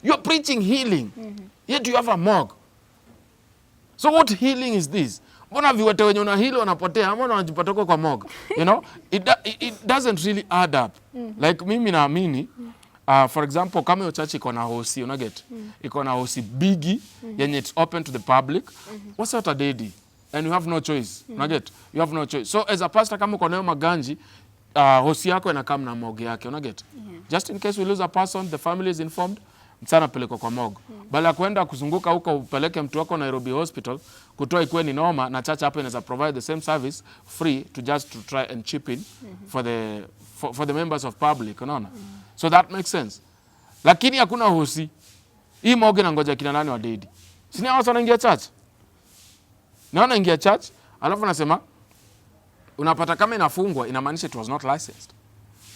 You are preaching healing. Yet you have a morgue. So what healing is this? Mbona viwete wenye una heal wanapotea, mbona wanajipata kwa morgue? You know, it doesn't really add up. Like mimi naamini, for example, kama hiyo church iko na hosi, una get? Iko na hosi bigi, yenye it's open to the public. What's out a daddy? And you have no choice. Una get? You have no choice. So as a pastor, kama uko nayo maganji, hosi yako inakam na morgue yake, una get? Just in case we lose a person, the family is informed. Msana peleko kwa morgue. Bala kuenda kuzunguka huko upeleke mtu wako Nairobi Hospital, kutoa ikuwe ni noma, na church hapo inaweza provide the same service free to try and chip in for the members of public, unaona? So that makes sense. Lakini hakuna hosi. Hii morgue na ngoja kina nani wa dedi. Sini hao wanaingia church. Naona ingia church, alafu nasema unapata kama inafungwa, inamaanisha it was not licensed.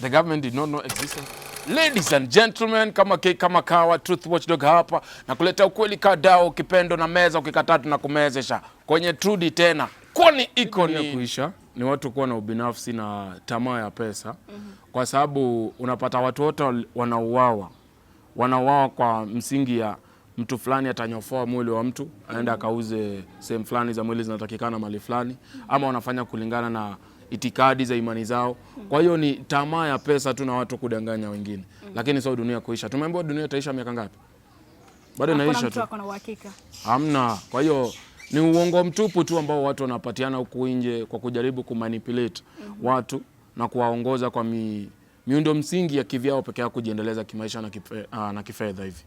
The government did not know existence. Ladies and gentlemen, kama kawa Truth Watchdog hapa na kuleta ukweli kadao, kipendo na meza ukikataa tunakumezesha kwenye Trudy tena. Kwani iko ni kuisha ni watu kuwa na ubinafsi na tamaa ya pesa. Kwa sababu unapata watu wote wanauawa kwa msingi ya mtu fulani atanyofoa mwili wa mtu aenda akauze sehemu fulani za mwili zinatakikana mali fulani, ama wanafanya kulingana na itikadi za imani zao. Kwa hiyo ni tamaa ya pesa tu na watu kudanganya wengine. Lakini sio dunia kuisha. Tumeambiwa dunia itaisha miaka ngapi? Bado inaisha tu. Hamna. Kwa hiyo ni uongo mtupu tu ambao watu wanapatiana huku nje kwa kujaribu kumanipulate watu na kuwaongoza kwa miundo msingi ya kivyao peke yao kujiendeleza kimaisha na kifedha hivi.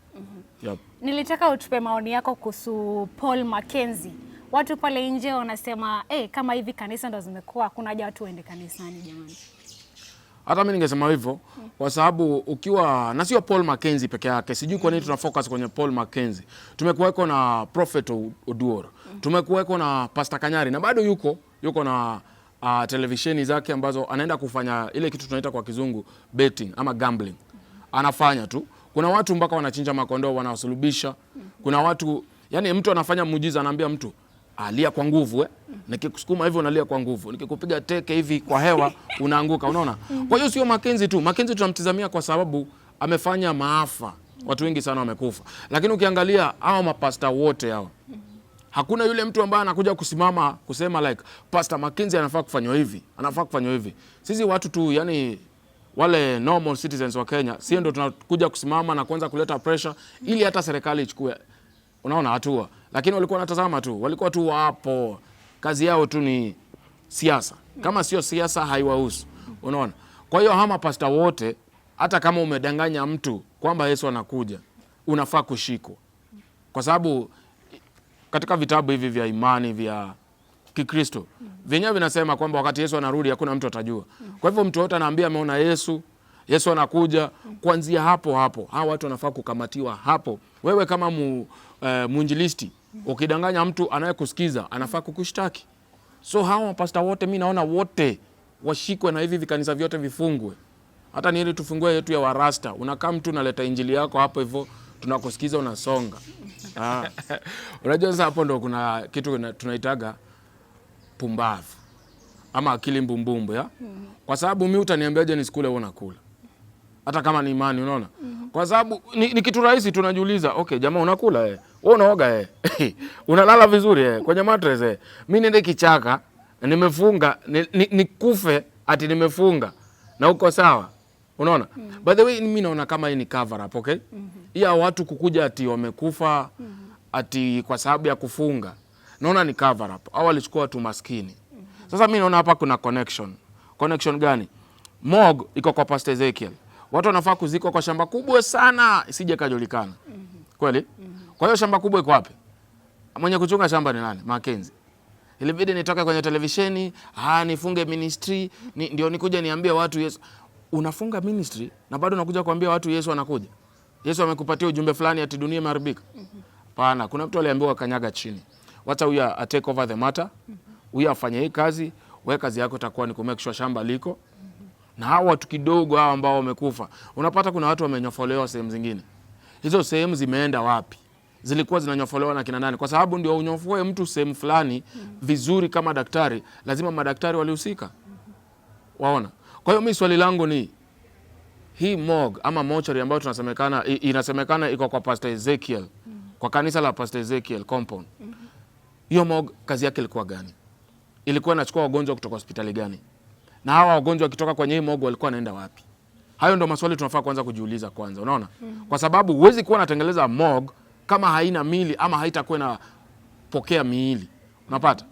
Yep. Nilitaka utupe maoni yako kuhusu Paul Makenzie. Watu pale nje wanasema kama hivi kanisa ndo zimekuwa, hakuna haja watu waende kanisani jamani. Hata mimi ningesema hivyo kwa sababu ukiwa na sio Paul Makenzie peke yake, sijui kwa nini tunafocus kwenye Paul Makenzie. Tumekuweko na Prophet Oduor. Tumekuweko na Pastor Kanyari na bado yuko na televisheni zake ambazo anaenda kufanya ile kitu tunaita kwa kizungu betting ama gambling. Anafanya tu. Kuna watu mpaka wanachinja makondoo wanawasulubisha. Kuna watu, yani mtu anafanya muujiza anaambia mtu alia kwa nguvu nikikusukuma hivi unalia kwa nguvu, nikikupiga teke hivi kwa hewa unaanguka, unaona? Kwa hiyo sio Makenzie tu. Makenzie tunamtizamia kwa sababu amefanya maafa, watu wengi sana wamekufa. Lakini ukiangalia hao mapasta wote hao, hakuna yule mtu ambaye anakuja kusimama kusema like Pastor Makenzie anafaa kufanywa hivi, anafaa kufanywa hivi. Sisi watu tu, yani wale normal citizens wa Kenya, sio ndio tunakuja kusimama na kuanza kuleta pressure ili hata serikali ichukue, unaona, hatua. Lakini walikuwa wanatazama tu, walikuwa tu hapo. Kazi yao tu ni siasa. Kama sio siasa haiwahusu, unaona? Kwa hiyo hama pasta wote, hata kama umedanganya mtu kwamba Yesu anakuja, unafaa kushikwa. Kwa sababu katika vitabu hivi vya imani vya Kikristo, vyenyewe vinasema kwamba wakati Yesu anarudi hakuna mtu atajua. Kwa hivyo mtu yote anaambia ameona Yesu anakuja, kuanzia hapo hao watu wanafaa kukamatiwa hapo. Wewe kama mwinjilisti ukidanganya mtu anayekusikiza anafaa kukushtaki. So hao mapasta wote mimi naona wote washikwe na hivi vikanisa vyote vifungwe. Hata ni ili tufungue yetu ya Warasta. Unakaa mtu unaleta injili yako hapo hivyo tunakusikiza unasonga. Unajua sasa hapo ndo kuna kitu tunaitaga pumbavu ama akili mbumbumbu ya. Kwa sababu mimi utaniambiaje nisikule wewe unakula? Hata kama ni imani, unaona? Kwa sababu ni kitu rahisi tunajiuliza, okay jamaa unakula wewe unaoga unalala vizuri kwenye mattress mimi niende kichaka nimefunga nikufe ati nimefunga na uko sawa, unaona? By the way mimi naona kama hii ni cover up, okay? Ya watu kukuja ati wamekufa ati kwa sababu ya kufunga, naona ni cover up. Hao walichukua watu maskini. Sasa mimi naona hapa kuna connection gani? Morgue iko kwa Pastor Ezekiel. Watu wanafaa kuzikwa kwa shamba kubwa sana isije kajulikana. Kweli? Kwa hiyo shamba kubwa iko wapi? Mwenye kuchunga shamba ni nani? Makenzie. Ilibidi nitoke kwenye televisheni, nifunge ministry, ndio nikuja niambie watu Yesu. Unafunga ministry na bado unakuja kuambia watu Yesu anakuja. Yesu amekupatia ujumbe fulani ati dunia imeharibika. Hapana, kuna mtu aliambiwa kanyaga chini. Wacha huyu take over the matter. Huyu afanye hii kazi, wewe kazi yako itakuwa ni kumake sure shamba liko. Na hao watu kidogo hao ambao wamekufa, unapata kuna watu wamenyofolewa sehemu zingine. Hizo sehemu zimeenda wapi? Zilikuwa zinanyofolewa na kina nani? Kwa sababu ndio unyofoe mtu sehemu fulani vizuri kama daktari, lazima madaktari walihusika. Waona? Kwa hiyo mimi swali langu ni hii morgue ama mortuary ambayo inasemekana iko kwa Pastor Ezekiel, kwa kanisa la Pastor Ezekiel compound. Hiyo morgue kazi yake ilikuwa gani? Ilikuwa inachukua wagonjwa kutoka hospitali gani? Na hawa wagonjwa wakitoka kwenye hii morgue walikuwa wanaenda wapi? Hayo ndio maswali tunafaa kwanza kujiuliza kwanza, unaona? Kwa sababu huwezi kuwa unatengeleza morgue kama haina miili ama haitakuwa na pokea miili. Unapata?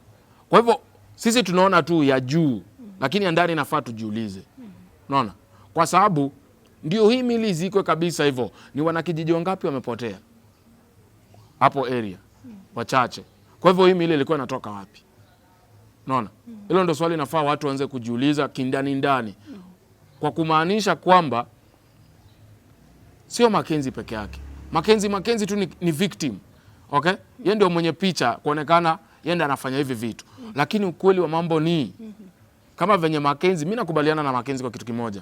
Kwa hivyo sisi tunaona tu ya juu, lakini ya ndani inafaa tujiulize. Unaona? Kwa sababu ndio hii miili ziko kabisa hivyo. Ni wanakijiji wangapi wamepotea hapo area? Wachache. Kwa hivyo hii miili ilikuwa inatoka wapi? Unaona? Hilo ndio swali nafaa watu waanze kujiuliza kindani ndani. Kwa kumaanisha kwamba sio Makenzie peke yake. Makenzie tu ni victim. Okay? Yeye ndio mwenye picha kuonekana yeye ndiye anafanya hivi vitu. Lakini ukweli wa mambo ni kama venye Makenzie, mimi nakubaliana na Makenzie kwa kitu kimoja.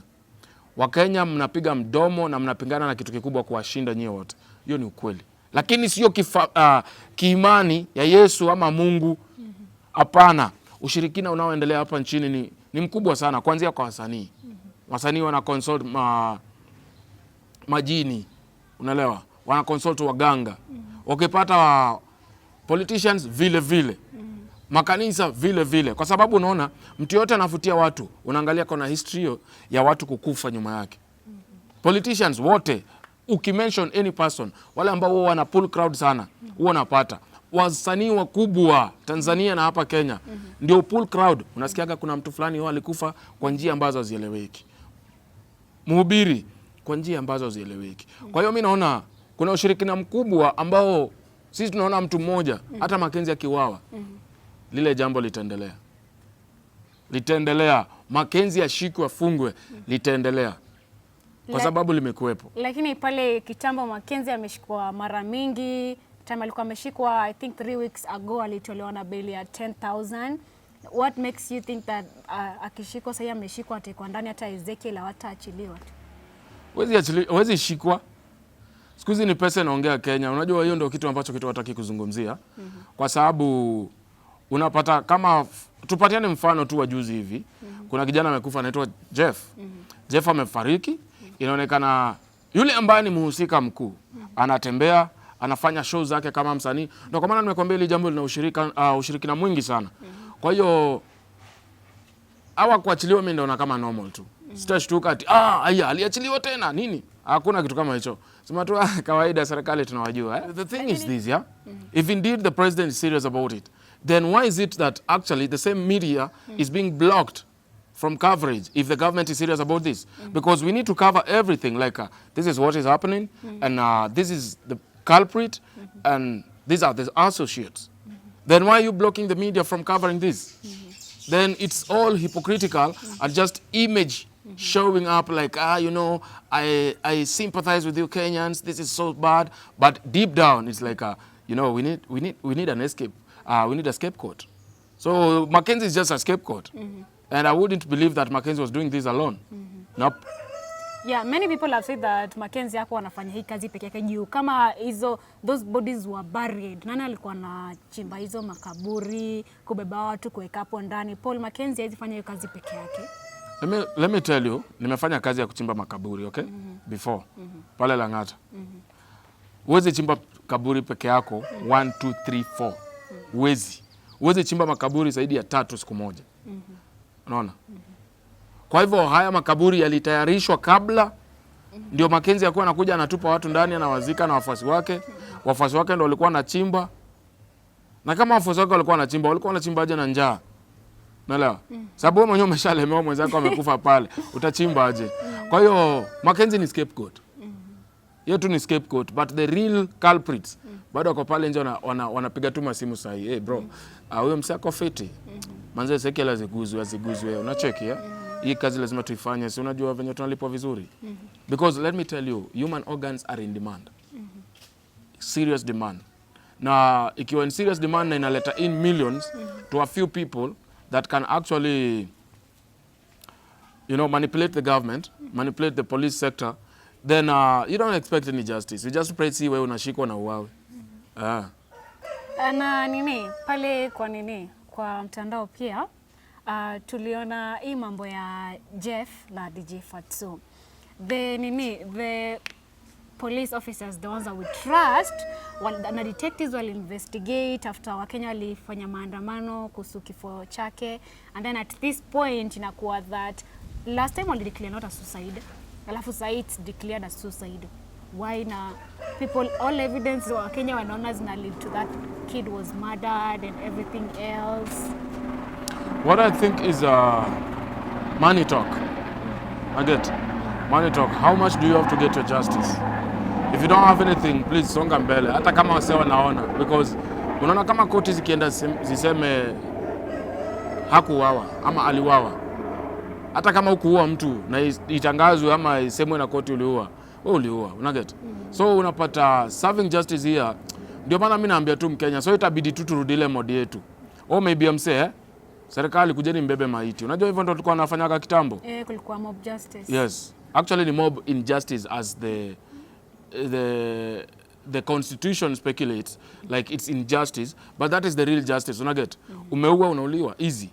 Wakenya mnapiga mdomo na mnapingana na kitu kikubwa kuwashinda nyie wote. Hiyo ni ukweli. Lakini sio kiimani ya Yesu ama Mungu. Hapana. Ushirikina unaoendelea hapa nchini ni mkubwa sana, kuanzia kwa wasanii. Wasanii wana consult majini. Unaelewa? Wana consult waganga. Ukipata politicians vile. Makanisa vile. Kwa sababu unaona mtu yote anafutia watu, unaangalia kuna history ya watu kukufa nyuma yake. Politicians wote, ukimention any person, wale ambao wana pull crowd sana, huwa unapata. Wasanii wakubwa Tanzania na hapa Kenya ndio pull crowd. Unasikiaga kuna mtu fulani alikufa kwa njia ambazo hazieleweki. Mhubiri kwa njia ambazo hazieleweki. Kwa hiyo mimi naona kuna ushirikina mkubwa ambao sisi tunaona mtu mmoja hata Makenzie akiwawa lile jambo litaendelea. Makenzie ashikwe afungwe litaendelea. Kwa sababu limekuwepo. Lakini pale kitambo Makenzie ameshikwa mara mingi. Time alikuwa ameshikwa I think 3 weeks ago alitolewa na bail ya 10,000. What makes you think that akishikwa sasa ameshikwa atakuwa ndani hata Ezekiel hataachiliwa tu? Huwezi shikwa. Siku hizi ni pesa inaongea Kenya. Unajua hiyo ndio kitu ambacho hataki kuzungumzia. Kwa sababu unapata kama tupatiane mfano tu wa juzi hivi. Kuna kijana amekufa anaitwa Jeff. Jeff amefariki. Inaonekana yule ambaye ni mhusika mkuu anatembea, anafanya show zake kama msanii. Ndio kwa maana nimekuambia ile jambo lina ushirikina mwingi sana. Kwa hiyo hawa kuachiliwa mimi naona kama normal tu. Sitashtuka ati aliachiliwa tena nini? Hakuna kitu kama hicho. Sema tu kawaida, serikali tunawajua. The thing is this, if indeed the president is serious about it, then why is it that actually the same media is being blocked from coverage if the government is serious about this? Because we need to cover everything, like this is what is happening, and this is the culprit, and these are the associates. Then why are you blocking the media from covering this? Then it's all hypocritical and just image showing up like, I sympathize with you Kenyans, this is so bad. But deep down, it's like, we need an escape. We need a scapegoat. So Makenzie is just a scapegoat. And I wouldn't believe that Makenzie was doing this alone. Nope. Yeah, many people have said that Makenzie hakuwa anafanya hii kazi peke yake juu kama those bodies were buried. Nani alikuwa anachimba hizo makaburi, kubeba watu kuweka hapo ndani? Paul Makenzie haizifanya hiyo kazi peke yake. Let me tell you, nimefanya kazi ya kuchimba makaburi, okay? Before. Pale Lang'ata. Uwezi chimba kaburi peke yako 1 2 3 4. Uwezi chimba makaburi zaidi ya 3 siku moja. Unaona? Kwa hivyo haya makaburi yalitayarishwa kabla, ndio Makenzie alikuwa anakuja anatupa watu ndani anawazika na wafuasi wake. Wafuasi wake ndio walikuwa wanachimba. Na kama wafuasi wake walikuwa wanachimbaje na njaa? Unaelewa? Sababu wewe mwenyewe umeshalemewa, mwenzako amekufa pale. Utachimba aje? Kwa hiyo Makenzie ni scapegoat. Yeye tu ni scapegoat, but the real culprits bado wako pale nje wanapiga tu masimu sahi. Hey bro, huyo msako fiti. Manze Ezekiel aziguzwe. Unacheki hii kazi lazima tuifanye. Si unajua venye tunalipwa vizuri? Because let me tell you, human organs are in demand. Serious demand. Na ikiwa in serious demand na inaleta in millions to a few people that can actually manipulate the government, manipulate the police sector, then you don't expect any justice. You just pray see wewe unashikwa na uwawe. Na pale kwa mtandao pia tuliona hii mambo ya Jeff na DJ Fatso. the police officers, the ones that we trust, na detectives will investigate after Wakenya walifanya maandamano kuhusu kifo chake, and then at this point inakuwa that last time wali declare not a suicide, alafu sasa it's declared as suicide. Why na people, all evidence wa Kenya wanaona zina lead to that kid was murdered and everything else? What I think is money talk. I get money talk. How much do you have to get your justice? If you don't have anything, please songa mbele. Hata kama wase wanaona, because unaona kama koti zikienda ziseme hakuuawa ama aliuawa, hata kama hukuua mtu na itangazwe ama isemwe na koti uliua, wewe uliua, unaget. So unapata serving justice here. Ndio maana mimi naambia tu Mkenya, so itabidi tu turudile modi yetu. Maybe mse serikali kujeni mbebe maiti. Unajua hivyo ndio tulikuwa tunafanyaga kitambo. Kulikuwa mob justice. Yes. Actually ni mob injustice as the constitution speculates, like it's injustice, but that is the real justice. Unaget? Umeua unauliwa, easy.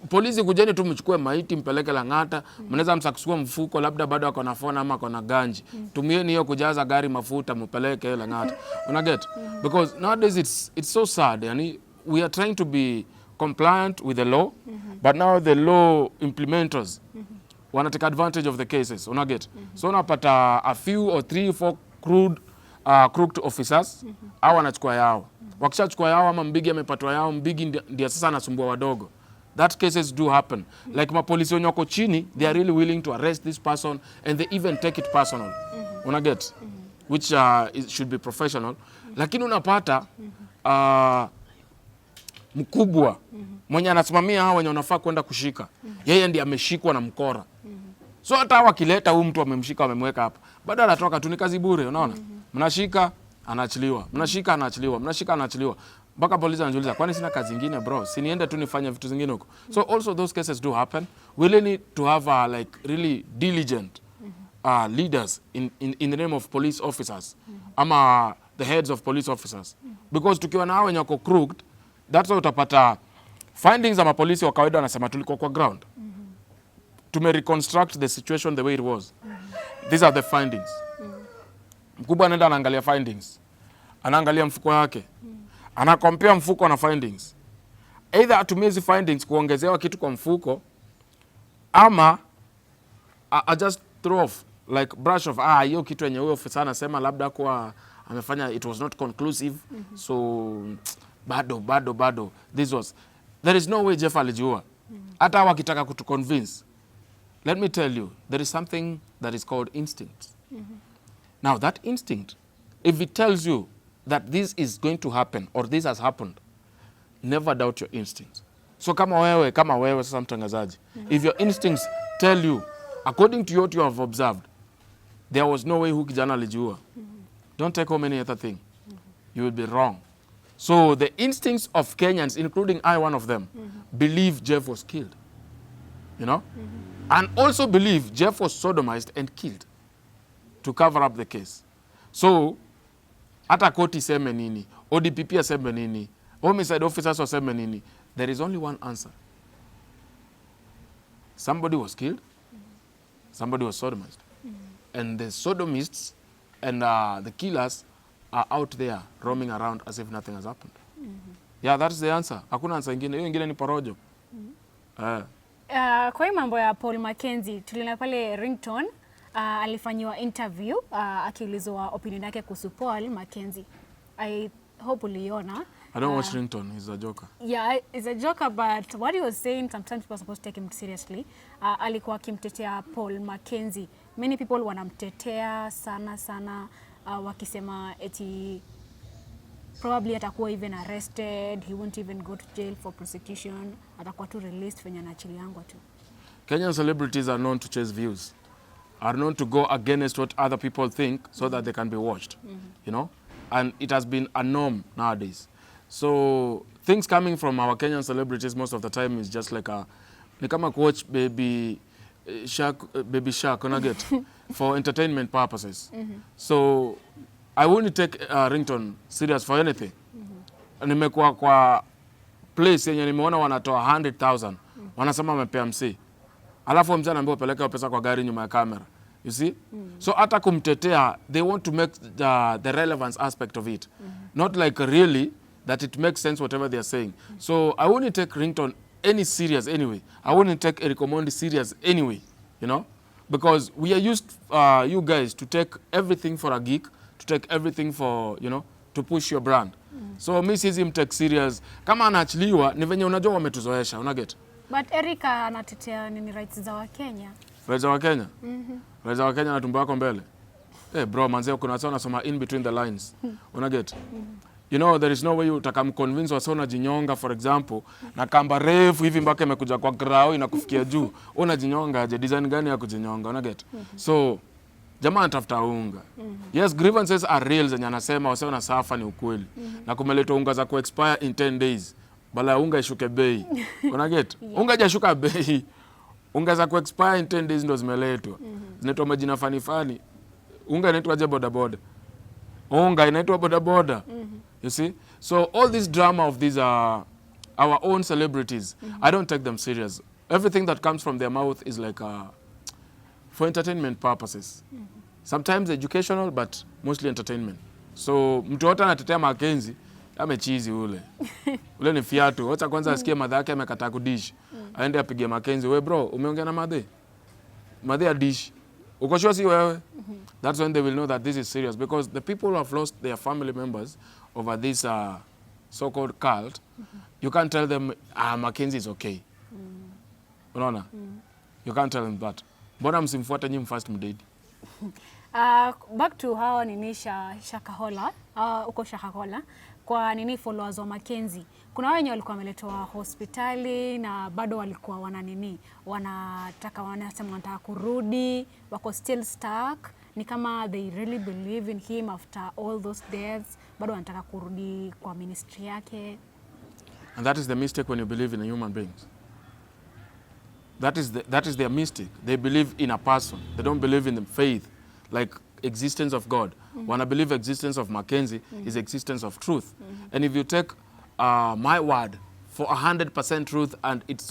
Polisi kujeni tu mchukue maiti mpeleke Lang'ata, mnaweza msakusua mfuko labda bado ako na phone ama ako na ganji. Tumieni hiyo kujaza gari mafuta mpeleke Lang'ata. Unaget? Because nowadays it's so sad. Yani we are trying to be compliant with the law, but now the law implementers wanna take advantage of the cases. Unaget? So unapata a few or 3 or 4 crooked officers au wanachukua yao. Wakishachukua yao ama mbigi amepatwa yao, mbigi ndio sasa anasumbua wadogo. That cases do happen. Like mapolisi wenye wako chini, they are really willing to arrest this person and they even take it personal. Unaget? Which it should be professional. Lakini unapata mkubwa mwenye anasimamia hao wenye wanafaa kwenda kushika. Yeye ndiye ameshikwa na mkora. So hata wakileta huyu mtu amemshika wamemweka hapa, bado anatoka tu, ni kazi bure, unaona? Mnashika anaachiliwa, mnashika anaachiliwa, mnashika anaachiliwa. Mpaka polisi anajiuliza, kwani sina kazi nyingine bro? Si niende tu nifanye vitu zingine huko. So also those cases do happen. We really need to have like really diligent leaders in the name of police officers. Ama the heads of police officers. Because tukiwa na hao wenye wako crooked, that's why utapata findings za mapolisi wa kawaida wanasema tulikuwa kwa ground. To reconstruct the situation the way it was. These are the findings. Mkubwa anaenda anaangalia findings. Anaangalia mfuko wake. Ana compare mfuko na findings. Either atumie hizo findings kuongezewa kitu kwa mfuko, ama I just throw off, like brush off, hiyo kitu yenye huyo ofisa anasema labda kwa amefanya, it was not conclusive, so bado this was, there is no way Jeff alijua. Hata wakitaka kutu convince, let me tell you, there is something that is called instinct. Now that instinct, if it tells you that this is going to happen or this has happened, never doubt your instincts. So kama wewe sasa mtangazaji, if your instincts tell you according to what you have observed, there was no way huyu kijana alijua, don't take home any other thing. You will be wrong. So the instincts of Kenyans, including I, one of them, believe Jeff was killed, you know, and also believe Jeff was sodomized and killed to cover up the case. So hata koti seme nini, ODPP aseme nini, homicide officers waseme nini, there is only one answer. Somebody was killed, somebody was sodomized. And the sodomists and the killers are out there roaming around as if nothing has happened. Yeah, that's the answer. Hakuna answer ingine. Hiyo ingine ni porojo. Kwa hii mambo ya Paul Makenzie, tulina pale Ringtone, alifanyiwa interview akiulizwa opinion yake kuhusu Paul Makenzie. I hope uliona. I don't watch Ringtone, he's a joker. Yeah, he's a joker, but what he was saying, sometimes people are supposed to take him seriously. Alikuwa akimtetea Paul Makenzie. Many people wanamtetea sana, wakisema eti probably atakuwa even arrested, he won't even go to jail for prosecution, atakuwa tu released venye anaachiliangwa tu. Kenyan celebrities are known to chase views, are known to go against what other people think so that they can be watched, you know? And it has been a norm nowadays. So things coming from our Kenyan celebrities most of the time is just like ni kama watch baby shark, unaget, for entertainment purposes. So I wouldn't take Ringtone serious for anything. Nimekuwa kwa place yenye nimeona wanatoa 100,000, wanasema wamepea MC. Alafu mzee anaambiwa peleka pesa kwa gari nyuma ya kamera. You see? So hata kumtetea, they want to make the relevance aspect of it. Not like really that it makes sense whatever they are saying. So I wouldn't take Ringtone any serious anyway. I wouldn't take Eric Omondi serious anyway, you know? Because we are used, you guys, to take everything for a geek, to take everything for, you know, to push your brand. So mi sizi mtake serious. Kama anaachiliwa, ni venye unajua wametuzoesha, unaget? But Erika anatetea nini rights za Wakenya? Rights za Wakenya? Rights za Wakenya na tumbo yako mbele? Bro, manzeo kuna watu wanasoma in between the lines. Unaget? You know, there is no way utakamconvince wasona jinyonga, for example, na kamba refu hivi mpaka imekuja kwa grao inakufikia juu. Unajinyonga aje? Design gani ya kujinyonga? Unaget? So, jamaa anatafuta unga. Yes, grievances are real zenye anasema wasio na safa ni ukweli. Na kumeletwa unga za ku-expire in 10 days. Bala unga ishuke bei. Unaget? Unga hajashuka bei. Unga za ku-expire in 10 days ndo zimeletwa. Zinaitwa majina fani. Unga inaitwa aje boda boda. Unga inaitwa boda boda. You see? So all this drama of these are our own celebrities. I don't take them serious. Everything that comes from their mouth is like for entertainment purposes. Sometimes educational, but mostly entertainment. So mtu wote anatetea Makenzie, amechizi ule. Ule ni fiatu. Wacha kwanza asikie madha yake amekataa kudish. Aende apige Makenzie. We bro, umeongea na madhe? Madhe ya dish. Uko sure si wewe? That's when they will know that this is serious, because the people who have lost their family members over this so-called cult, you can't tell them, Makenzie is okay. Unaona? You can't tell them that. Mbona msimfuate nyinyi first mdate? Back to how ninisha Shakahola, uko Shakahola, kwa nini followers wa Makenzie. Kuna wenye walikuwa wameletwa hospitali na bado walikuwa wanataka kurudi, wako still stuck. Ni kama they really believe in him after all those deaths, bado wanataka kurudi kwa ministry yake. And that is the mistake when you believe in a human being. That is their mistake. They believe in a person. They don't believe in the faith, like existence of God. When I believe existence of Makenzie is existence of truth. And if you take my word for 100% truth and it's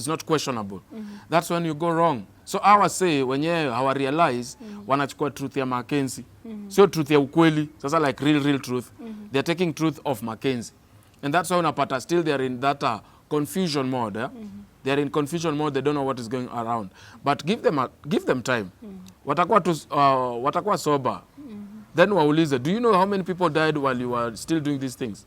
not questionable, that's when you go wrong. So I say wenyewe hawa realize wanachukua truth ya Makenzie, sio truth ya ukweli. Sasa like real truth. They're taking truth of Makenzie. And that's why unapata still they are in that confusion mode. Yeah? They are in confusion mode. They don't know what is going around. But give them time. Watakuwa sober. Then waulize, do you know how many people died while you were still doing these things?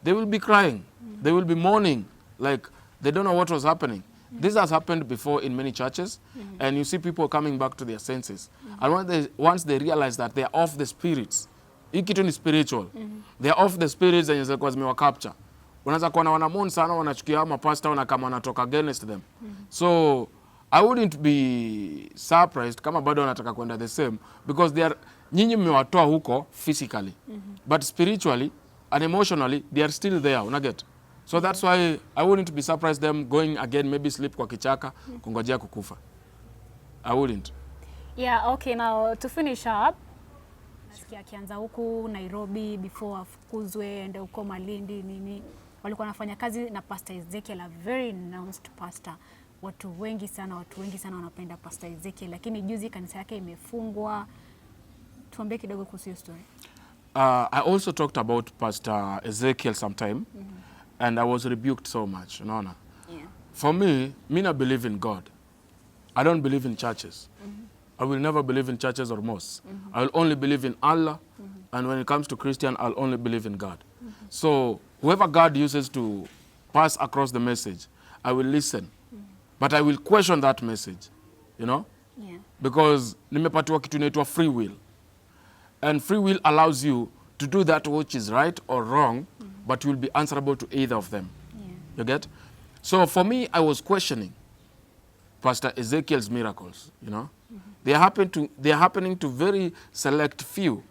They will be crying. They will be mourning. Like they don't know what was happening. This has happened before in many churches. And you see people coming back to their senses. And once they realize that they are off the spirits, hii kitu ni spiritual. They are off the spirits zenye zilikuwa zimewa capture. Unaweza kuwa na wanamoni sana wanachukia mapasta na kama wanatoka against them. So I wouldn't be surprised kama bado wanataka kwenda the same, because they are, nyinyi mmewatoa huko physically, but spiritually and emotionally they are still there, unaget? So that's why I wouldn't be surprised them going again, maybe sleep kwa kichaka kungojea kukufa. I wouldn't. Yeah, okay, now to finish up, nasikia akianza huku Nairobi before afukuzwe ende huko Malindi nini, walikuwa wanafanya kazi na Pastor Ezekiel, a very announced pastor. Watu wengi sana wanapenda Pastor Ezekiel, lakini juzi kanisa yake imefungwa. Tuambie kidogo kuhusu hiyo story. I also talked about Pastor Ezekiel sometime, and I was rebuked so much, unaona? Yeah. For me, I believe in God. I don't believe in churches. I will never believe in churches or mosques. I will only believe in Allah, and when it comes to Christian, I'll only believe in God. So whoever God uses to pass across the message, I will listen. But I will question that message, you know? Yeah. Because nimepatiwa kitu inaitwa free will. And free will allows you to do that which is right or wrong, but you will be answerable to either of them. Yeah. You get? So for me, I was questioning Pastor Ezekiel's miracles, you know? They are happening to very select few.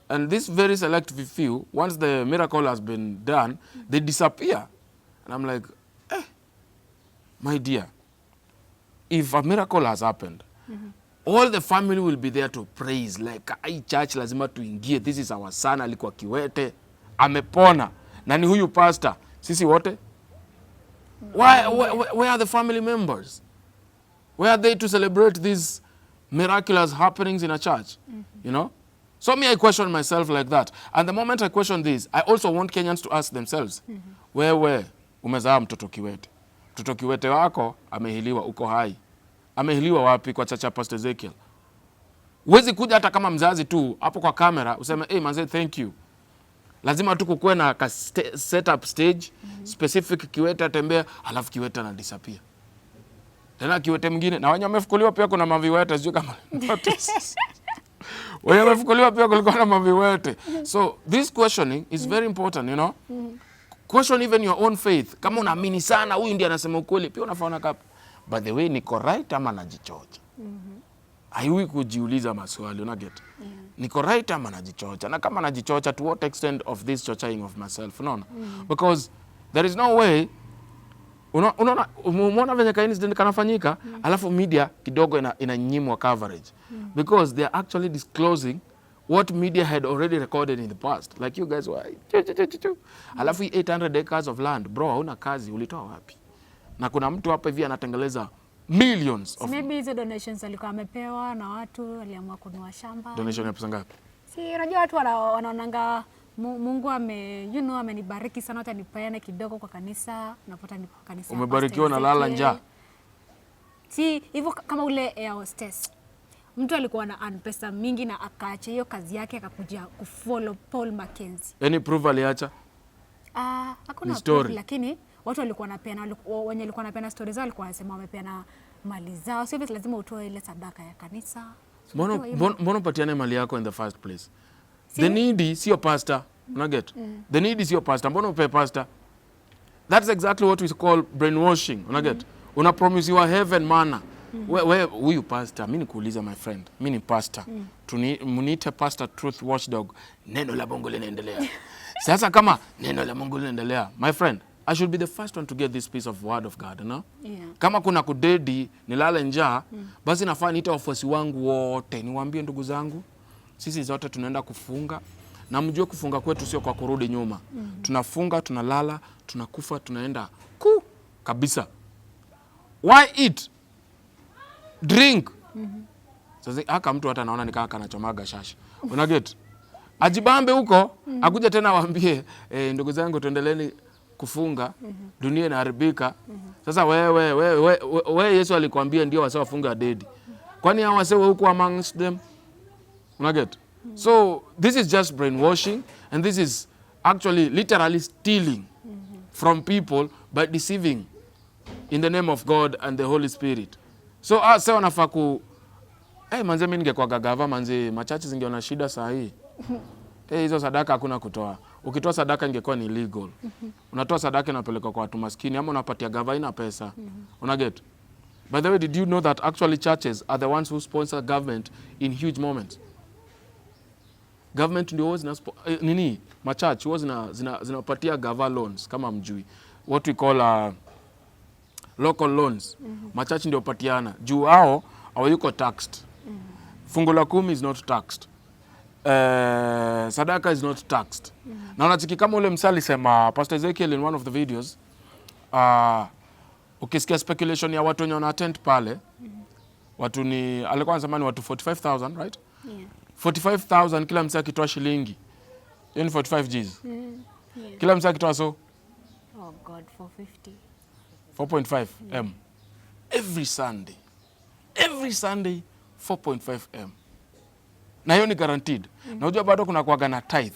And this very select few, once the miracle has been done, they disappear. And I'm like, my dear, if a miracle has happened, all the family will be there to praise. Like, ai church lazima tuingie. This is our son, alikuwa kiwete, amepona. Nani huyu pastor? Sisi wote? Where are the family members? Where are they to celebrate these miraculous happenings in a church? You know? So me, I question myself like that. And the moment I question this, I also want Kenyans to ask themselves, wewe umezaa mtoto kiwete. Mtoto kiwete wako amehiliwa, uko hai. Amehiliwa wapi? Kwa chacha Pastor Ezekiel. Huwezi kuja hata kama mzazi tu hapo kwa kamera useme, hey manze, thank you. Lazima tu kukuwe na set up stage specific, kiwete atembea, alafu kiwete na disappear. Tena kiwete mwingine na wenye wamefukuliwa pia kuna maviwete, sio kama wenye wamefukuliwa pia kulikuwa na maviwete. So this questioning is very important, you know. Question even your own faith. Kama unaamini sana huyu ndiye anasema ukweli, pia unafaona kapa, by the way, niko right ama najichocha? Haiwi kujiuliza maswali, una get? Niko right ama najichocha? Na kama najichocha, to what extent of this choching of myself, unaona? Because there is no way, unaona venye ka incident kanafanyika, alafu media kidogo inanyimwa coverage. Because they are actually disclosing what media had already recorded in the past. Like you guys were, alafu 800 acres of land, bro, hauna kazi, ulitoa wapi? Na kuna mtu hapa hivi anatengeleza millions of... Maybe hizo donations alikuwa amepewa na watu waliamua kununua shamba. Donation ya pesa ngapi? Si unajua watu wanaonanga Mungu amenibariki sana, hata nipeane kidogo kwa kanisa, napata ni kanisa. Umebarikiwa na lala njaa. Si hivyo kama ule air hostess. Mtu alikuwa na pesa mingi na akaacha hiyo kazi yake akakuja kufollow Paul Makenzie. Any proof aliacha? Hakuna proof, lakini watu walikuwa wanapeana, wenye walikuwa wanapeana stories zao walikuwa wanasema wamepeana mali zao. Sio hivyo lazima utoe ile sadaka ya kanisa. Mbona patiane mali yako in the first place? The needy sio pastor, una get? The needy sio pastor, mbona upe pastor? That's exactly what we call brainwashing, una get? Una promise you heaven manna. Wewe huyu pastor, mimi nikuuliza my friend, mimi ni pastor. Muniite pastor truth watchdog, neno la Mungu linaendelea. Sasa kama neno la Mungu linaendelea, my friend, I should be the first one to get this piece of word of God, no? Yeah. Kama kuna kudedi nilale njaa, basi nafaa niite wafuasi wangu wote, niwaambie ndugu zangu, sisi zote tunaenda kufunga, na mjue kufunga kwetu sio kwa kurudi nyuma. Tunafunga, tunalala, tunakufa, tunaenda kabisa. Why eat? Drink. Sasa haka mtu hata naona nikaa kanachomaga shasha. Una get? Ajibambe huko, akuja tena waambie, ndugu zangu tuendeleeni kufunga, dunia inaharibika. Sasa wewe Yesu alikwambia ndio wase wafunga dedi. Kwani hao wase huko amongst them? Una get? So this is just brainwashing, and this is actually literally stealing from people by deceiving in the name of God and the Holy Spirit. So sasa wanafaa ku manze, mimi ningekuwa gagava manze, machachi zingeona shida saa hii. Hizo sadaka hakuna kutoa. Ukitoa sadaka ingekuwa ni illegal. Unatoa sadaka inapeleka kwa watu maskini ama unapatia gavana pesa. Una get? By the way, did you know that actually churches are the ones who sponsor government in huge moments? Government ndio huwa machurch huwa zinapatia gava loans kama mjui. What we call local loans. Machurch ndio patiana. Juu hao hawayuko taxed. Fungu la 10 is not taxed. Sadaka is not taxed. Na unachiki kama ule msali sema Pastor Ezekiel in one of the videos, ukisikia speculation ya watu wenye wana attend pale, watu ni alikuwa anasema ni watu 45,000, right? Yeah. 45,000 kila msaki akitoa shilingi. Hiyo ni 45 Gs. Yeah. Kila msaki akitoa so? Oh God, 450. 4.5 M. Every Sunday. Every Sunday 4.5 M. Na hiyo ni guaranteed. Na unajua bado kuna kuaga na tithe.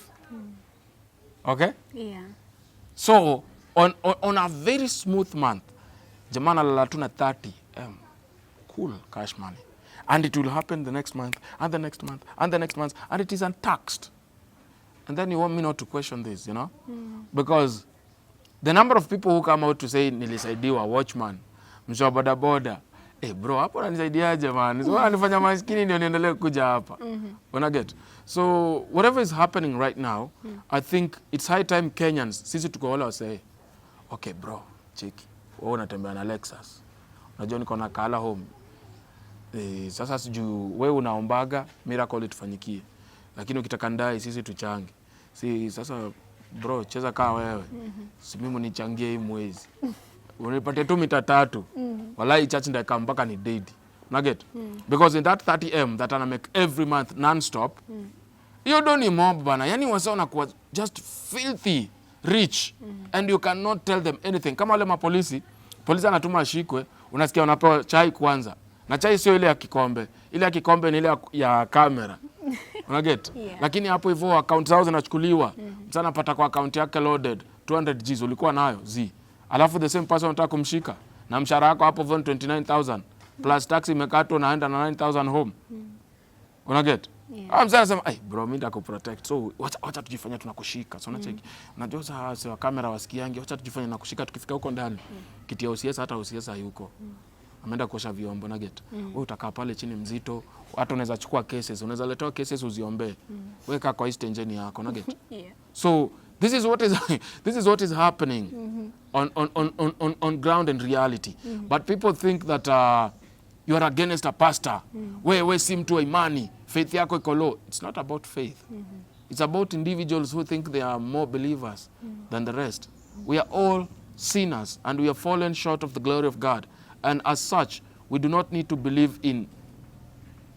Okay? Yeah. So on a very smooth month, jamana lala tuna 30 M. Cool cash money. And it will happen the next month, and the next month, and the next month, and it is untaxed. And then you want me not to question this, you know? Because the number of people who come out to say nilisaidiwa, watchman, msho boda, bro, hapo unanisaidiaje man? So anifanya maskini ndio niendelee kuja hapa. When I get. So whatever is happening right now, I think it's high time Kenyans, sisi tuko wala say, okay bro, cheki. Wewe unatembea na Lexus. Unajua niko na Kala home. Sasa siju wewe unaombaga miracle itufanyikie. Lakini ukitaka ndai sisi tuchange. Si sasa bro, cheza kaa wewe. Si mimi nichangie hii mwezi. unipatie tu mita 3. Wallahi church ndaka mpaka ni dead. Nugget. Because in that 30M that ana make every month non-stop, you don't need mob bana. Yani wasaona kuwa just filthy rich and you cannot tell them anything. Kama wale mapolisi, polisi anatuma ashikwe, unasikia unapewa chai kwanza. Na chai sio ile ya kikombe. Ile ya kikombe ni ile ya kamera. Unaget? Lakini hapo hivyo account zao zinachukuliwa. Msana anapata kwa account yake loaded 200 Gs ulikuwa nayo alafu the same person unataka kumshika na mshahara wako hapo 29,000 plus tax imekatwa naenda na 9,000 home. Unaget? Mzee anasema, "Ai bro, mimi ndako protect. So wacha tujifanye tunakushika." So unacheki. Unajua sasa kamera wasikiange, wacha tujifanye tunakushika tukifika huko ndani. Kiti ya OCS hata OCS hayuko. Ameenda kuosha vyombo na get. Wewe utakaa pale chini mzito, hata unaweza chukua cases, unaweza letewa cases uziombe. Weka kwa extension yako na get. So this is what is happening on ground and reality. But people think that you are against a pastor. We si mtu wa imani, faith yako iko low. It's not about faith. It's about individuals who think they are more believers than the rest. We are all sinners and we have fallen short of the glory of God. And as such, we do not need to believe in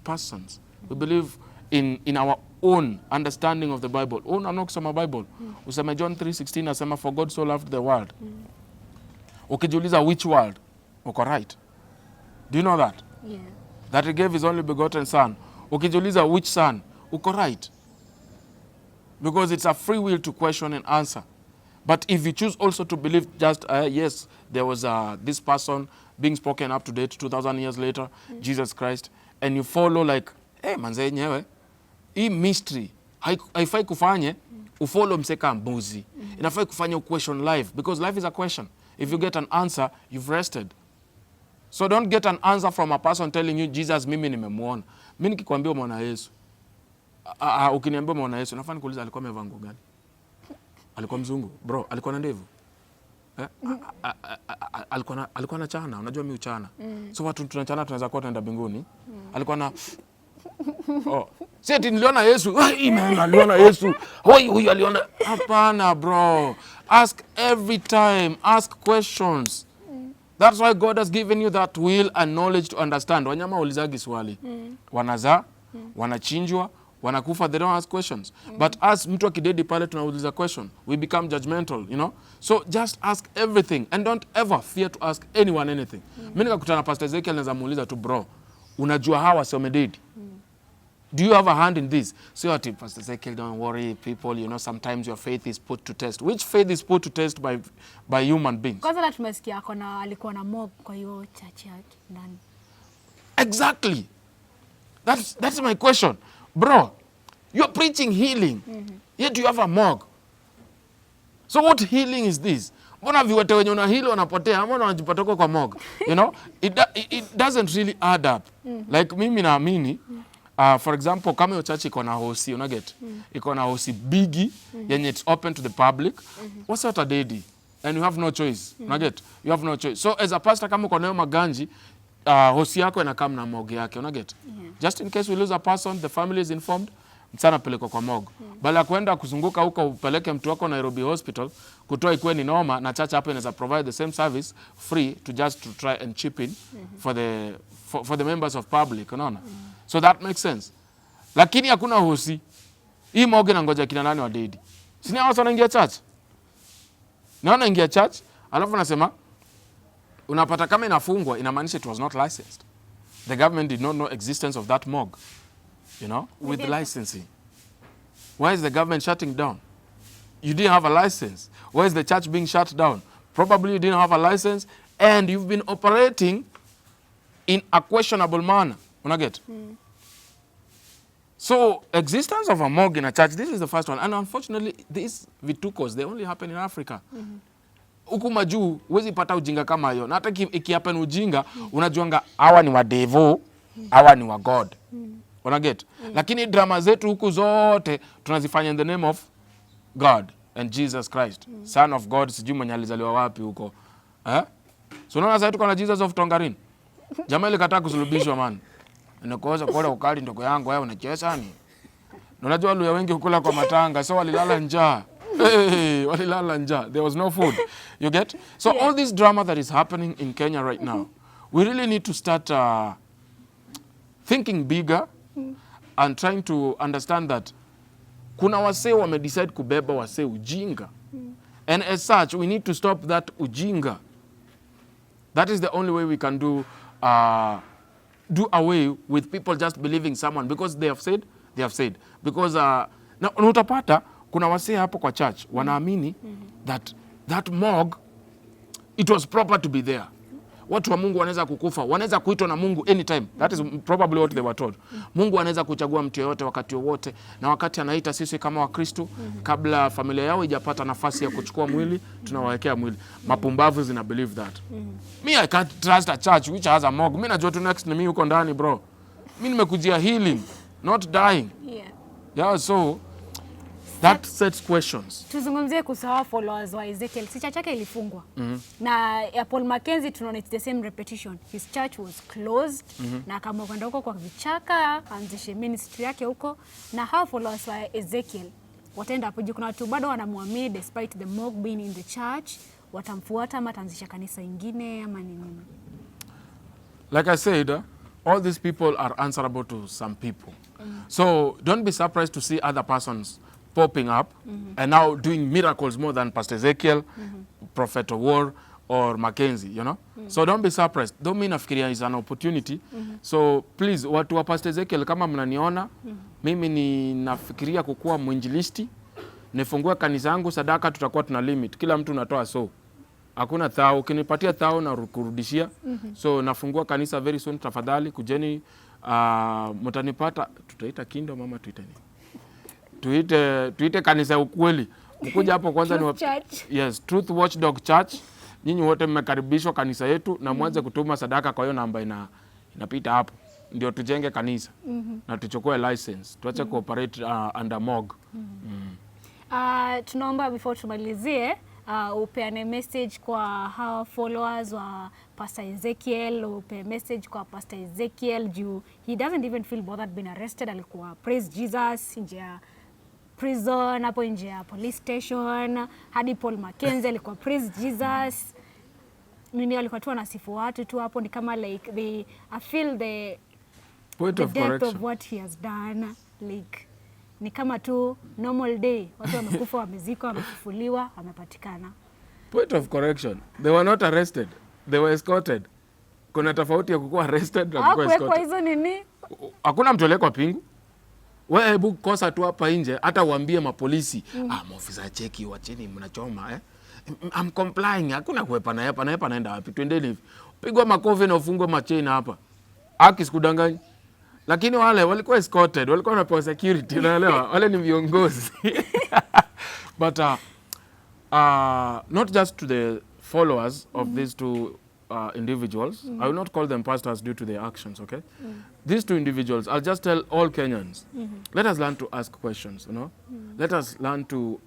persons. We believe in our own understanding of the Bible. Kusoma Bible. Useme John 3:16 asema for God so loved the world. Ukijiuliza which world? Uko right. Do you know that? Yeah. That he gave his only begotten son. Ukijiuliza which son? Uko right. Because it's a free will to question and answer. But if you choose also to believe just, yes, there was this person being spoken up to date 2,000 years later, Jesus Christ, and you follow like, manze nyewe, hii mystery, haifai kufanye, ufollow mseka mbuzi. Inafai kufanye question life, because life is a question. If you get an answer, you've rested. So don't get an answer from a person telling you, Jesus, mimi nimemuona. Mimi nikikwambia umeona Yesu. Ukiniambia umeona Yesu, nafaa nikuuliza alikuwa amevaa nguo gani? Alikuwa mzungu, bro, alikuwa na ndevu. Alikuwa na chana, unajua mimi uchana. So watu tunachana tunaweza kuwa tunaenda mbinguni. Alikuwa na si ati niliona Yesu. Aliona Yesu. Huyu aliona. Hapana bro. Ask every time, ask questions. That's why God has given you that will and knowledge to understand. Wanyama ulizagi swali. Wanazaa, wanachinjwa, wanakufa, they don't ask questions. But as mtu akidedi pale tunauliza question, we become judgmental, you know? So just ask everything and don't ever fear to ask anyone anything. Mimi nikakutana na Pastor Ezekiel naweza muuliza tu, bro, unajua hawa si wamededi? Do you have a hand in this? So ati Pastor Ezekiel, don't worry people, you know, sometimes your faith is put to test. Which faith is put to test by human beings? Kwanza na tumesikia alikuwa na Morgue kwa hiyo church yake ndani. Exactly. That's my question. Bro, you're preaching healing, yet you have a Morgue. So what healing is this? Mbona viwete wenye una heal wanapotea, mbona wanajipata kwa Morgue? You know, it doesn't really add up. Like mimi naamini, for example, kama hiyo church iko na hosi, unaget? Iko na hosi bigi, yenye it's open to the public. What's what a daddy? And you have no choice. Unaget? You have no choice. So as a pastor kama uko nayo maganji, hosi yako inakaa na Morgue yake, unaget? Just in case we lose a person, the family is informed, msana peleko kwa Morgue. Bala kuenda kuzunguka huko upeleke mtu wako Nairobi Hospital, kutoa ikuwe ni noma, na church hapo inaweza provide the same service free to just to try and chip in for the members of public, unaona? So that makes sense. Lakini hakuna hosi. Hii Morgue na ngoja kina nani wa dedi. Sini hao wanaingia church. Naona ingia church, alafu nasema unapata kama inafungwa inamaanisha it was not licensed. The government did not know existence of that Morgue. You know, with licensing. Why is the government shutting down? You didn't have a license. Why is the church being shut down? Probably you didn't have a license and you've been operating in a questionable manner. Unaget? So, existence of a Morgue in a church, this is the first one. And unfortunately, these vitucos, they only happen in Africa. Huku majuu, huwezi pata ujinga kama hiyo. Na hata ikihappen ujinga, unajuanga hawa ni wa devil, hawa ni wa God. Unaget? Lakini drama zetu huku zote tunazifanya in the name of God and Jesus Christ, Son of God, sijui mwenye alizaliwa wapi huko. So unaona sasa tuko na Jesus of Tongarin. Jamaa ile kataa kusulubishwa man. Inakoza kwa ukali ndogo yangu wewe unacheza ni. Unajua wale wengi hukula kwa matanga, so walilala njaa. Hey, walilala njaa. There was no food. You get? So all this drama that is happening in Kenya right now, we really need to start thinking bigger and trying to understand that kuna wasee wamedecide kubeba wasee ujinga. And as such, we need to stop that ujinga. That is the only way we can do away with people just believing someone because they have said. Because na utapata kuna wasee hapo kwa church wanaamini that morgue, it was proper to be there. Watu wa Mungu wanaweza kukufa, wanaweza kuitwa na Mungu anytime. That is probably what they were told. Mungu anaweza kuchagua mtu yeyote wakati wowote, na wakati anaita sisi kama Wakristo, kabla familia yao ijapata nafasi ya kuchukua mwili, tunawawekea mwili. Mapumbavu zina believe that. Me, I can't trust a church which has a morgue. Mimi najua tu next ni mimi huko ndani, bro. Mimi nimekujia healing, not dying. Yeah, so that sets questions. Tuzungumzie kusawa followers wa Ezekiel. Si church yake ilifungwa. Na ya Paul Makenzie tunaona it's the same repetition. His church was closed. Na kama kwenda huko kwa vichaka, anzishe ministry yake huko. Na hao followers wa Ezekiel wataenda hapo juu. Kuna watu bado wanamwamini despite the morgue being in the church. Watamfuata ama ataanzisha kanisa ingine ama nini? Like I said, all these people are answerable to some people. So don't be surprised to see other persons popping up and now doing miracles more than Pastor Ezekiel, Prophet War, or Makenzie, you know? So don't be surprised. Don't mean nafikiria is an opportunity. So please, watu wa Pastor Ezekiel, kama mnaniona, mimi ni nafikiria kukuwa mwinjilisti, nifungue kanisa yangu, sadaka tutakuwa tuna limit. Kila mtu unatoa so. Hakuna thao, ukinipatia thao na kurudishia. So nafungua kanisa very soon, tafadhali kujeni, mtanipata, tutaita Kingdom mama tuite nini? Tuite kanisa ukweli. Mkuja hapo kwanza ni Truth Watchdog Church. Nyinyi wote mmekaribishwa kanisa yetu na mwanze kutuma sadaka kwa hiyo namba inapita hapo. Ndio tujenge kanisa. Na tuchukue license. Tuache cooperate under Morgue. Tunaomba before tumalizie upeane message kwa hao followers wa Pastor Ezekiel, upe message kwa Pastor Ezekiel juu he doesn't even feel bothered being arrested. Alikuwa praise Jesus nje ya prison, hapo nje ya police station. Hadi Paul Makenzie alikuwa praise Jesus. Nini alikuwa tu anasifu watu tu hapo, ni kama like I feel the depth of what he has done, like ni kama tu normal day. Watu wamekufa, wamezikwa, wamefufuliwa, wamepatikana. Point of correction. They were not arrested. They were escorted. Kuna tofauti ya kukuwa arrested na kukuwa escorted. Kwa hizo nini? Hakuna mtu aliyekuwa pingu. Wewe hebu kosa tu hapa nje, hata uambie mapolisi, maofisa cheki, wacheni mnachoma I'm complying. Hakuna kuepa na hapa naenda wapi? Twendeni hivi. Pigwa makofi na ufungwe macheni hapa. Haki sikudanganya. Lakini wale walikuwa escorted, walikuwa wanapewa security, unaelewa? Wale ni viongozi. But not just to the followers of these two individuals. I will not call them pastors due to their actions, okay? These two individuals, I'll just tell all Kenyans, let us learn to ask questions, you know? Let us learn to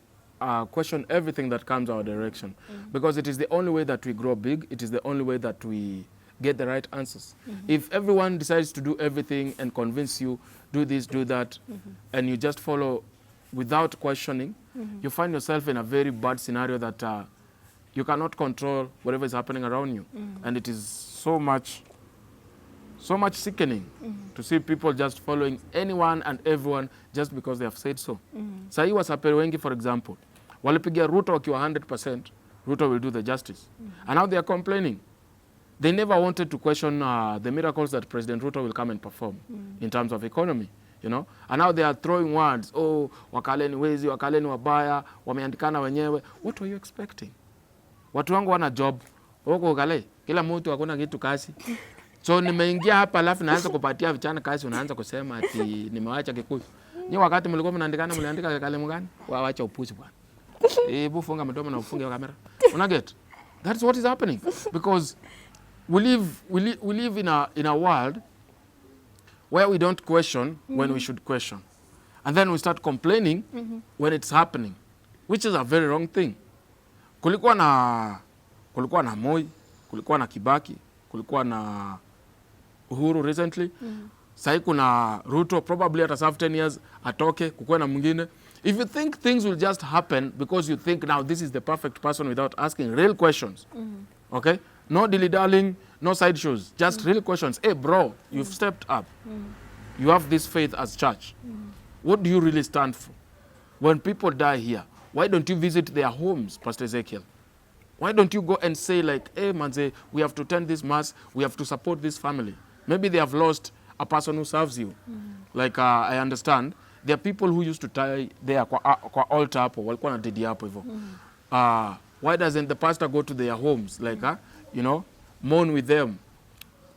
question everything that comes our direction. Because it is the only way that we grow big. It is the only way that we get the right answers. If everyone decides to do everything and convince you, do this, do that, and you just follow without questioning, you find yourself in a very bad scenario that you cannot control whatever is happening around you. And it is so much sickening to see people just following anyone and everyone just because they have said so. Sahi wasapere wengi, for example, walipigia Ruto wakiwa 100%, Ruto will do the justice. And now they are complaining. They never wanted to question the miracles that President Ruto will come and perform in terms of economy, you know. And now they are throwing words, oh, wakale ni wezi, wakale ni wabaya, wameandikana wenyewe. What were you expecting? Watu wangu wana job. Wako kale, kila mtu hakuna kitu kazi. So nimeingia hapa alafu naanza kupatia vijana kazi, unaanza kusema ati nimewacha Kikuyu. Ni wakati mlikuwa mnaandikana, mliandika kale mgani? Waacha upuzi bwana. Hebu funga mdomo na ufunge kamera. Una get? That's what is happening because we live in a world where we don't question when we should question. And then we start complaining when it's happening, which is a very wrong thing. Kulikuwa na Moi, kulikuwa na Kibaki, kulikuwa na Uhuru recently. Sahi kuna Ruto, probably at a 10 years atoke, kukuwe na mwingine. If you think things will just happen because you think now this is the perfect person without asking real questions, okay? No dilly-dallying, no side shows, just real questions. Hey, bro, you've stepped up. You have this faith as church. What do you really stand for? When people die here, why don't you visit their homes, Pastor Ezekiel? Why don't you go and say like, hey, Manze, we have to attend this mass, we have to support this family. Maybe they have lost a person who serves you. Like, I understand. There are people who used to tie there kwa altar hapo, walikuwa na dedi hapo hivyo. Why doesn't the pastor go to their homes, like, you know, mourn with them,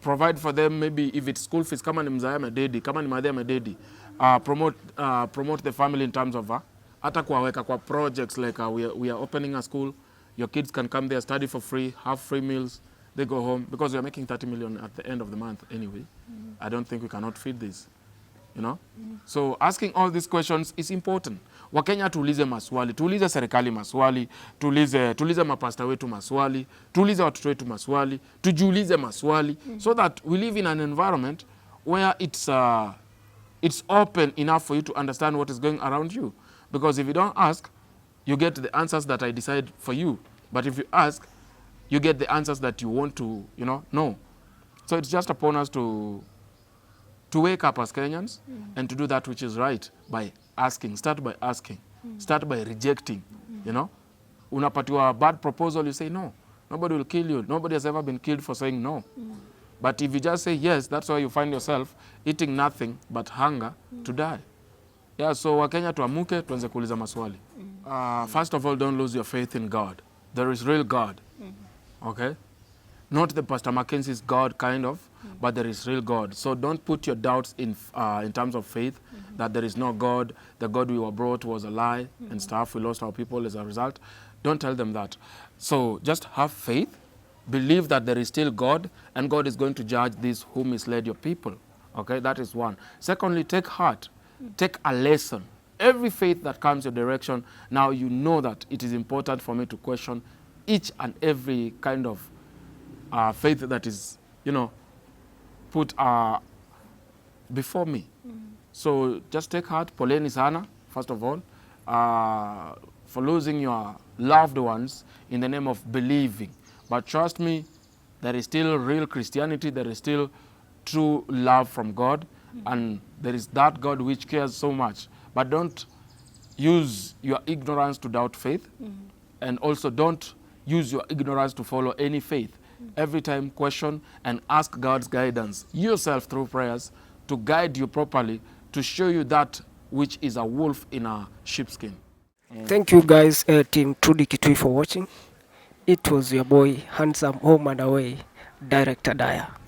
provide for them, maybe if it's school fees, kama ni mzaya mededi, kama ni madhia mededi, promote the family in terms of, hata kuwaweka kwa projects like we are opening a school, your kids can come there, study for free, have free meals, they go home, because we are making 30 million at the end of the month anyway. I don't think we cannot feed this, you know. So asking all these questions is important. Wakenya tuulize maswali, tuulize serikali maswali, tuulize mapasta wetu maswali, tuulize watoto wetu maswali, tujiulize maswali, so that we live in an environment where it's open enough for you to understand what is going around you. Because if you don't ask, you get the answers that I decide for you. But if you ask, you get the answers that you want to, you know. So it's just upon us to wake up as Kenyans and to do that which is right by asking. Start by asking. Start by rejecting, you know. Unapatiwa a bad proposal, you say no. Nobody will kill you. Nobody has ever been killed for saying no. But if you just say yes, that's why you find yourself eating nothing but hunger to die. Yeah, so Wakenya tuamuke, tuanze kuuliza maswali. First of all, don't lose your faith in God. There is real God. Okay? Not the Pastor Mackenzie's God kind of, but there is real God. So don't put your doubts in terms of faith, that there is no God, the God we were brought was a lie and stuff, we lost our people as a result. Don't tell them that. So just have faith, believe that there is still God, and God is going to judge these who misled your people. Okay, that is one. Secondly, take heart. Take a lesson. Every faith that comes your direction, now you know that it is important for me to question each and every kind of faith that is, you know, put before me. So just take heart. Poleni sana, first of all, for losing your loved ones in the name of believing. But trust me, there is still real Christianity, there is still true love from God, and there is that God which cares so much. But don't use your ignorance to doubt faith, and also don't use your ignorance to follow any faith. Every time question and ask God's guidance yourself through prayers to guide you properly, to show you that which is a wolf in a sheepskin. Thank you guys, Team Trudy Kitui, for watching. It was your boy, handsome home and away, Director Daya.